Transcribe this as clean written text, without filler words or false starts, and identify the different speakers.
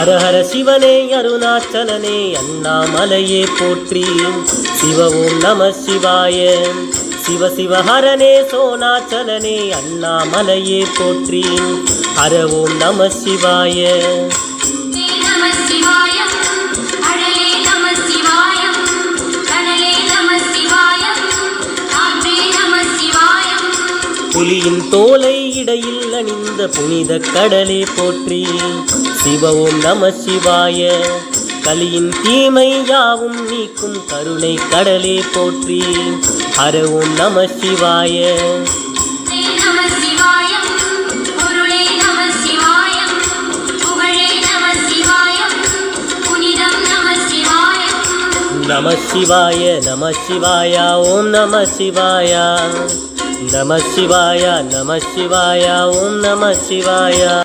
Speaker 1: ஹர ஹர சிவனே அருணாச்சலனே அண்ணாமலையே போற்றி. சிவ ஓம் நம சிவாய. சிவ சிவ ஹரனே சோனாச்சலனே அண்ணாமலையே போற்றி. ஹர ஓம் நம சிவாய. புலியின் தோலை இடையில் அணிந்த புனித கடலே போற்றி. சிவ ஓம் நம சிவாய. கலியின் தீமை யாவும் நீக்கும் கருணை கடலே போற்றி. ஹர ஓம் நம சிவாய. நம சிவாய நம சிவாய ஓம் நம சிவாய. நம சிவாய நம சிவாய ஓம் நம சிவாய.